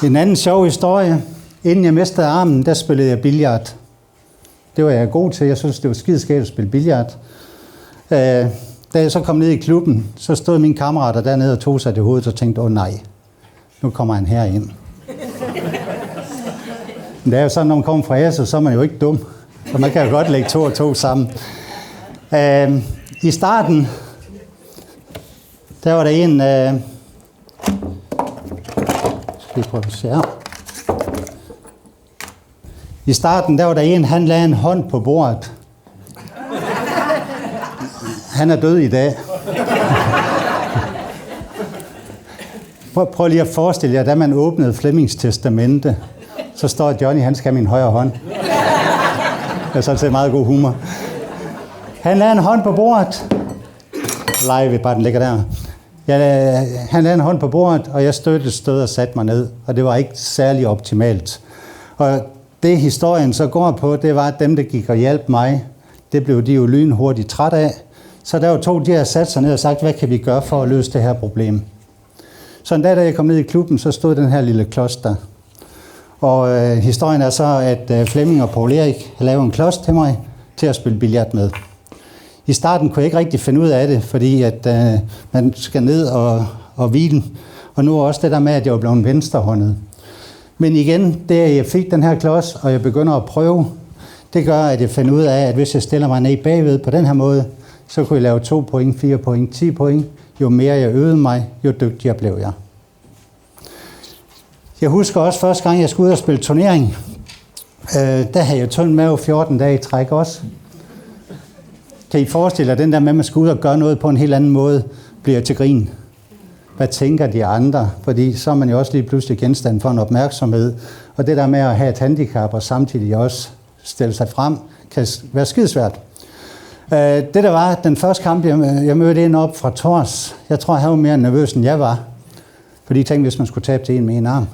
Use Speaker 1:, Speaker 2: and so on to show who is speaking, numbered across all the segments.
Speaker 1: En anden sjov historie. Inden jeg mistede armen, der spillede jeg billard. Det var jeg god til. Jeg synes, det var skideskægt at spille billard. Da jeg så kom ned i klubben, så stod mine kammerater dernede og tog sig til hovedet og tænkte, nej, nu kommer han herind. Men det er jo sådan, når man kommer fra Asse, så er man jo ikke dum. Så man kan jo godt lægge 2 og 2 sammen. I starten, der var der en... skal vi prøve at se her. I starten, der var der en, han lagde en hånd på bordet. Han er død i dag. Prøv lige at forestille jer, da man åbnede Flemmings testamente, så står Johnny, han skal have min højre hånd. Det er sådan set meget god humor. Han lagde en hånd på bordet. Live, bare den ligger der. Han lagde en hånd på bordet, og jeg støttede og satte mig ned. Og det var ikke særlig optimalt. Og det historien så går på, det var, at dem, der gik og hjalp mig, det blev de jo lynhurtigt træt af. Så der var 2, de havde sat sig ned og sagt, hvad kan vi gøre for at løse det her problem? Så en dag, da jeg kom ned i klubben, så stod den her lille klods der. Og historien er så, at Flemming og Poul Erik har lavet en klods til mig til at spille billard med. I starten kunne jeg ikke rigtig finde ud af det, fordi at man skal ned og hvile. Og nu også det der med, at jeg var blevet venstrehåndet. Men igen, det at jeg fik den her klods, og jeg begynder at prøve, det gør, at jeg finder ud af, at hvis jeg stiller mig ned bagved på den her måde, så kunne jeg lave 2 point, 4 point, 10 point. Jo mere jeg øvede mig, jo dygtigere blev jeg. Jeg husker også første gang, jeg skulle ud og spille turnering. Der havde jeg tynd mave 14 dage i træk også. Kan I forestille jer, den der med, at man skal ud og gøre noget på en helt anden måde, bliver til grin? Hvad tænker de andre? Fordi så er man jo også lige pludselig genstand for en opmærksomhed. Og det der med at have et handicap og samtidig også stille sig frem, kan være skidesvært. Det der var, den første kamp, jeg mødte en op fra Tors. Jeg tror, han var mere nervøs, end jeg var. Fordi jeg tænkte, hvis man skulle tabe til en med en arm.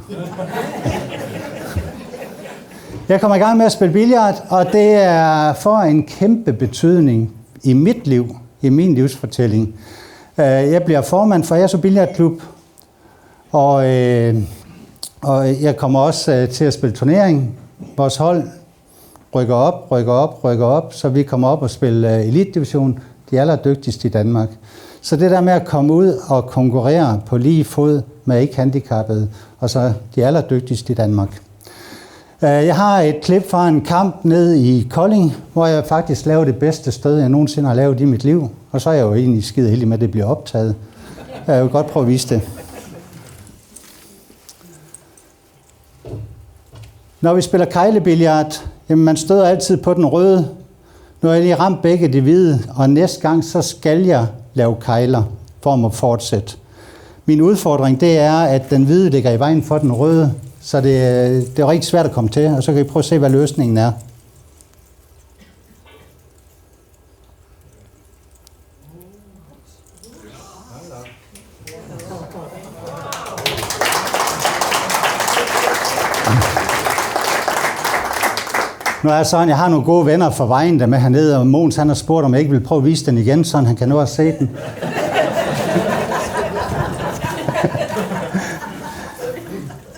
Speaker 1: Jeg kommer i gang med at spille billard, og det er for en kæmpe betydning i mit liv, i min livsfortælling. Jeg bliver formand for Asso Billardklub, og jeg kommer også til at spille turnering. Vores hold rykker op, så vi kommer op og spille elitedivision, de allerdygtigste i Danmark. Så det der med at komme ud og konkurrere på lige fod med ikke-handicappede, og så de allerdygtigste i Danmark. Jeg har et klip fra en kamp nede i Kolding, hvor jeg faktisk lavede det bedste stød, jeg nogensinde har lavet i mit liv. Og så er jeg jo egentlig skide heldig med, at det bliver optaget. Jeg vil godt prøve at vise det. Når vi spiller kejlebillard, jamen man støder altid på den røde. Nu har jeg lige ramt begge de hvide, og næste gang så skal jeg lave kejler for at fortsætte. Min udfordring det er, at den hvide ligger i vejen for den røde, så det er rigtig svært at komme til, og så kan vi prøve at se, hvad løsningen er. Nu er det sådan, jeg har nogle gode venner fra vejen der med hernede, og Mogens han har spurgt, om jeg ikke vil prøve at vise den igen, så han kan nå at se den.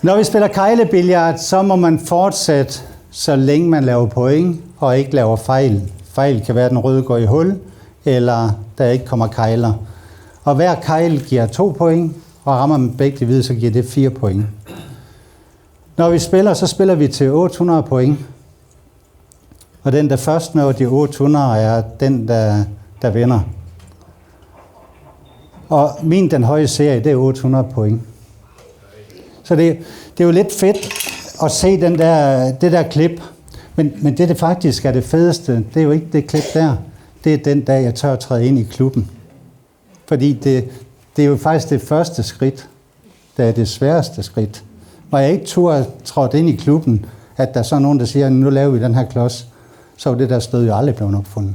Speaker 1: Når vi spiller kejlebillard, så må man fortsætte, så længe man laver point og ikke laver fejl. Fejl kan være, at den røde går i hul, eller der ikke kommer kejler. Og hver kejl giver 2 point, og rammer man begge de hvide, så giver det 4 point. Når vi spiller, så spiller vi til 800 point. Og den, der først når de 800, er den, der vinder. Og den høje serie, det er 800 point. Så det er jo lidt fedt at se det der klip. Men det faktisk er det fedeste, det er jo ikke det klip der. Det er den dag, jeg tør at træde ind i klubben. Fordi det er jo faktisk det første skridt. Det er det sværeste skridt. Når jeg ikke trådte ind i klubben, at der er så nogen, der siger, nu laver vi den her klods, så er det der stød jo aldrig blevet opfundet.